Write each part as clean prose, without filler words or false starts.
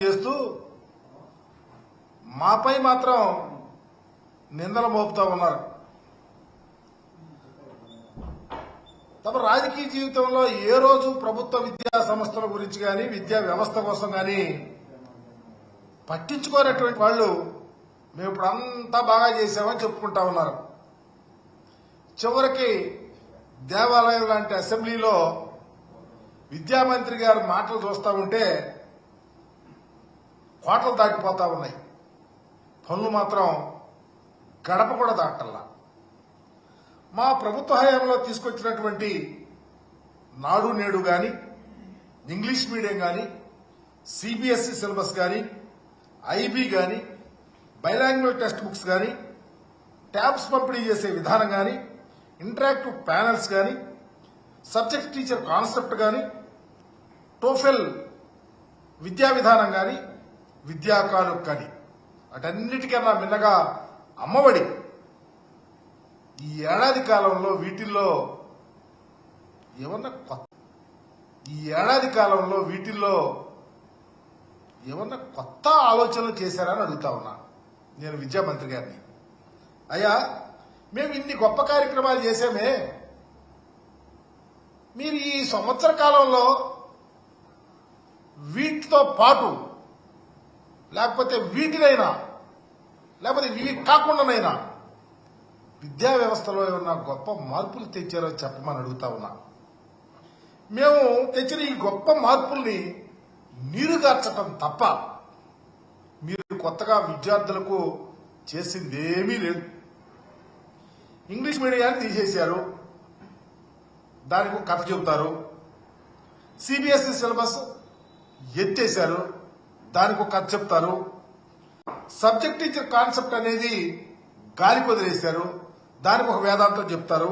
చేస్తూ మాపై మాత్రం నిందలు మోపుతా ఉన్నారు. తమ రాజకీయ జీవితంలో ఏ రోజు ప్రభుత్వ విద్యా సంస్థల గురించి కానీ విద్యా వ్యవస్థ కోసం కానీ పట్టించుకోనటువంటి వాళ్ళు మేము ఇప్పుడు అంతా బాగా చేశామని చెప్పుకుంటా ఉన్నారు. చివరికి దేవాలయం లాంటి అసెంబ్లీలో విద్యామంత్రి గారి మాటలు చూస్తా ఉంటే కోటలు దాటిపోతా ఉన్నాయి. పనులు మాత్రం గడప కూడా దాటల్లా. మా ప్రభుత్వ హయాంలో తీసుకొచ్చినటువంటి నాడు నేడు కానీ, ఇంగ్లీష్ మీడియం కానీ, సిబిఎస్ఈ సిలబస్ కానీ, ఐబీ కానీ, బైలాంగ్వేజ్ టెక్స్ట్ బుక్స్ కానీ, ట్యాబ్స్ పంపిణీ చేసే విధానం కానీ, ఇంటరాక్టివ్ ప్యానల్స్ కానీ, సబ్జెక్ట్ టీచర్ కాన్సెప్ట్ కానీ, టోఫెల్ విద్యా విధానం కానీ, విద్యాకాలు కానీ, వాటన్నిటికన్నా మిన్నగా అమ్మఒడి ఈ ఏడాది కాలంలో వీటిల్లో ఏమన్నా కొత్త ఆలోచనలు చేశారని అడుగుతా ఉన్నా నేను విద్యామంత్రి గారిని. అయ్యా, మేము ఇన్ని గొప్ప కార్యక్రమాలు చేశామే, మీరు ఈ సంవత్సర కాలంలో వీటితో పాటు లేకపోతే వీటినైనా లేకపోతే ఇవి కాకుండానైనా విద్యా వ్యవస్థలో ఏమన్నా గొప్ప మార్పులు తెచ్చారో చెప్పమని అడుగుతా ఉన్నా. మేము తెచ్చిన ఈ గొప్ప మార్పుల్ని నీరుగార్చటం తప్ప మీరు కొత్తగా విద్యార్థులకు చేసిందేమీ లేదు. ఇంగ్లీష్ మీడియాన్ని తీసేశారు, దానికి కథ చెబుతారు. సిబిఎస్ఈ సిలబస్ ఎత్తేశారు, దానికి కథ చెప్తారు. సబ్జెక్ట్ టీచర్ కాన్సెప్ట్ అనేది గాలి వదిలేశారు, దానికి ఒక వేదాంతం చెప్తారు.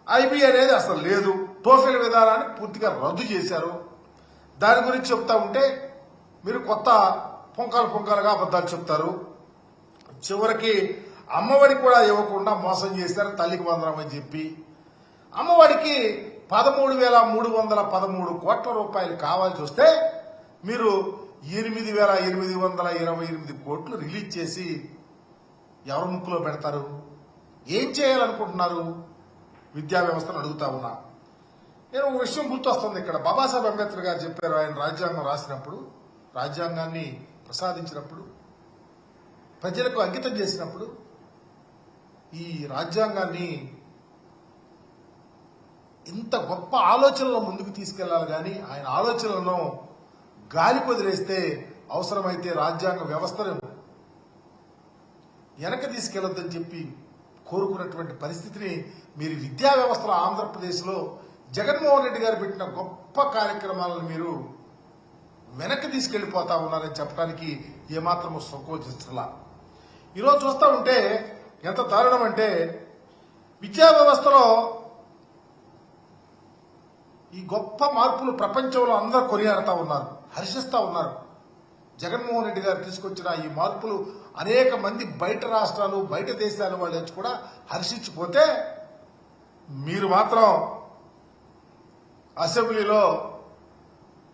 ఐబీ అనేది అసలు లేదు, టోఫెల్ విధానాన్ని పూర్తిగా రద్దు చేశారు. దాని గురించి చెప్తా ఉంటే మీరు కొత్త పొంకాలుగా అబద్దాలు చెప్తారు. చివరికి అమ్మఒడి కూడా ఇవ్వకుండా మోసం చేశారు తల్లికి వందనం అని చెప్పి. అమ్మఒడికి 13,313 కోట్ల రూపాయలు కావాల్సి వస్తే మీరు 8,828 కోట్లు రిలీజ్ చేసి ఎవరి ముక్కులో పెడతారు? ఏం చేయాలనుకుంటున్నారు విద్యా వ్యవస్థను అడుగుతా ఉన్నా. నేను ఒక విషయం గుర్తొస్తుంది. ఇక్కడ బాబాసాహెబ్ అంబేద్కర్ గారు చెప్పారు, ఆయన రాజ్యాంగం రాసినప్పుడు, రాజ్యాంగాన్ని ప్రసాదించినప్పుడు, ప్రజలకు అంకితం చేసినప్పుడు ఈ రాజ్యాంగాన్ని ఇంత గొప్ప ఆలోచనలో ముందుకు తీసుకెళ్లాలి కానీ ఆయన ఆలోచనలను గాలి వదిలేస్తే అవసరమైతే రాజ్యాంగ వ్యవస్థను వెనక తీసుకెళ్లొద్దని చెప్పి కోరుకున్నటువంటి పరిస్థితిని మీరు విద్యా వ్యవస్థలో ఆంధ్రప్రదేశ్లో జగన్మోహన్ రెడ్డి గారు పెట్టిన గొప్ప కార్యక్రమాలను మీరు వెనక్కి తీసుకెళ్లిపోతా ఉన్నారని చెప్పడానికి ఏమాత్రం సంకోచించలా. ఈరోజు చూస్తూ ఉంటే ఎంత దారుణం అంటే విద్యా వ్యవస్థలో ఈ గొప్ప మార్పులు ప్రపంచంలో అందరూ కొనియాడుతా ఉన్నారు, హర్షిస్తా ఉన్నారు. జగన్మోహన్ రెడ్డి గారు తీసుకొచ్చిన ఈ మార్పులు అనేక మంది బయట రాష్ట్రాలు బయట దేశాల వాళ్ళు వచ్చి కూడా హర్షించిపోతే మీరు మాత్రం అసెంబ్లీలో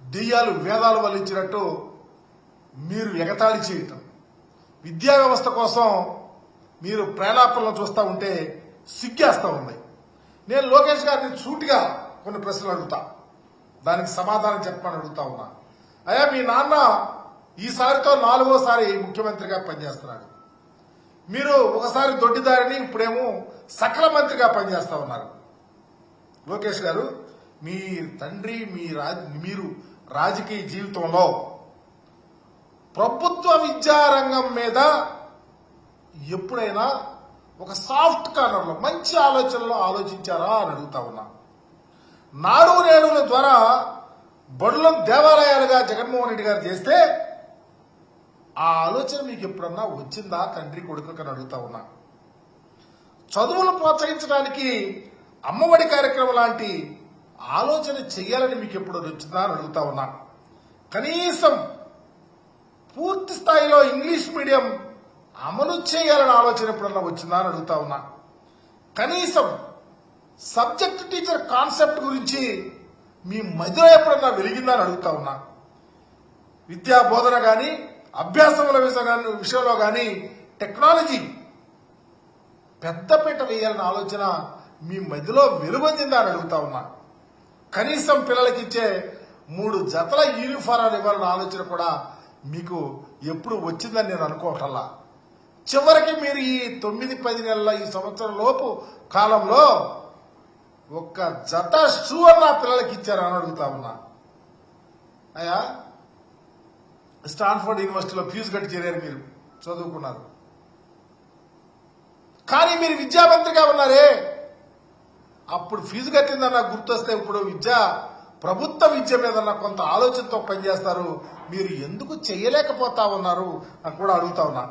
దెయ్యాలు వేదాలు వల్లించినట్టు మీరు ఎగతాళి చేయటం, విద్యా వ్యవస్థ కోసం మీరు ప్రేలాపనలు చూస్తూ ఉంటే సిగ్గేస్తా ఉంది. నేను లోకేష్ గారిని సూటిగా కొన్ని ప్రశ్నలు అడుగుతా, దానికి సమాధానం చెప్పమని అడుగుతా ఉన్నా. అయ్యా, మీ నాన్న ఈసారితో 4వసారి ముఖ్యమంత్రిగా పనిచేస్తున్నాడు. మీరు ఒకసారి దొడ్డిదారిని, ఇప్పుడేమో సకల మంత్రిగా పనిచేస్తా ఉన్నారు. లోకేష్ గారు, మీ తండ్రి మీరు రాజకీయ జీవితంలో ప్రభుత్వ విద్యారంగం మీద ఎప్పుడైనా ఒక సాఫ్ట్ కార్నర్లో మంచి ఆలోచనలో ఆలోచించారా అని అడుగుతా ఉన్నా. నాడు నేడుల ద్వారా బడులను దేవాలయాలుగా జగన్మోహన్ రెడ్డి గారు చేస్తే ఆ ఆలోచన మీకు ఎప్పుడన్నా వచ్చిందా తండ్రి కొడుకులకు అని అడుగుతా ఉన్నా. చదువులను ప్రోత్సహించడానికి అమ్మఒడి కార్యక్రమం లాంటి ఆలోచన చెయ్యాలని మీకు ఎప్పుడు వచ్చిందా అని అడుగుతా ఉన్నా. కనీసం పూర్తి స్థాయిలో ఇంగ్లీష్ మీడియం అమలు చేయాలని ఆలోచన ఎప్పుడన్నా వచ్చిందా అని అడుగుతా ఉన్నా. కనీసం సబ్జెక్ట్ టీచర్ కాన్సెప్ట్ గురించి మీ మధ్యలో ఎప్పుడన్నా వెలిగిందా అని అడుగుతా ఉన్నా. విద్యా బోధన కానీ అభ్యాసముల విషయంలో కానీ టెక్నాలజీ పెద్దపీట వేయాలన్న ఆలోచన మీ మధ్యలో వెలుగొందిందా అని అడుగుతా ఉన్నా. కనీసం పిల్లలకి ఇచ్చే 3 జతల యూనిఫారాలు ఇవ్వాలన్న ఆలోచన కూడా మీకు ఎప్పుడు వచ్చిందని నేను అనుకోవటల్లా. చివరికి మీరు ఈ 9-10 నెలల ఈ సంవత్సరం లోపు కాలంలో ఒక్క జత షూ అన్న పిల్లలకి ఇచ్చారని అడుగుతా ఉన్నా. అయ్యా, స్టాన్ఫోర్డ్ యూనివర్సిటీలో ఫీజు కట్టి చేరారు, మీరు చదువుకున్నారు, కానీ మీరు విద్యామంత్రిగా ఉన్నారే. అప్పుడు ఫీజు కట్టిందన్న గుర్తొస్తే ఇప్పుడు ప్రభుత్వ విద్య మీద కొంత ఆలోచనతో పనిచేస్తారు. మీరు ఎందుకు చేయలేకపోతా ఉన్నారు అని కూడా అడుగుతా ఉన్నా.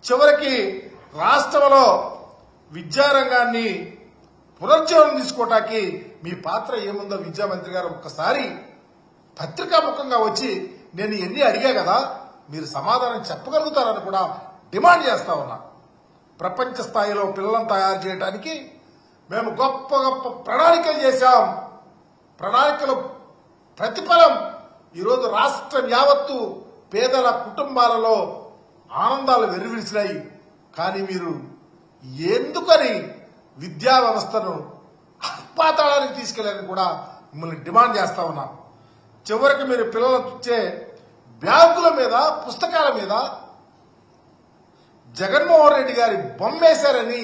చివరికి రాష్ట్రంలో విద్యారంగాన్ని పునరుజ్జీవనం తీసుకోవటానికి మీ పాత్ర ఏముందో విద్యామంత్రి గారు ఒక్కసారి పత్రికాముఖంగా వచ్చి నేను ఎన్ని అడిగా కదా మీరు సమాధానం చెప్పగలుగుతారని కూడా డిమాండ్ చేస్తా ఉన్నా. ప్రపంచ స్థాయిలో పిల్లలను తయారు చేయడానికి మేము గొప్ప గొప్ప ప్రణాళికలు చేశాం. ప్రణాళికలు ప్రతిఫలం ఈరోజు రాష్ట్రం యావత్తు పేదల కుటుంబాలలో ఆనందాలు వెర్రివిడిచినాయి. కానీ మీరు ఎందుకని విద్యా వ్యవస్థను అపాతాళానికి తీసుకెళ్లారని కూడా మిమ్మల్ని డిమాండ్ చేస్తా ఉన్నాం. చివరికి మీరు పిల్లలకు ఇచ్చే బ్యాగుల మీద పుస్తకాల మీద జగన్మోహన్ రెడ్డి గారి బొమ్మేశారని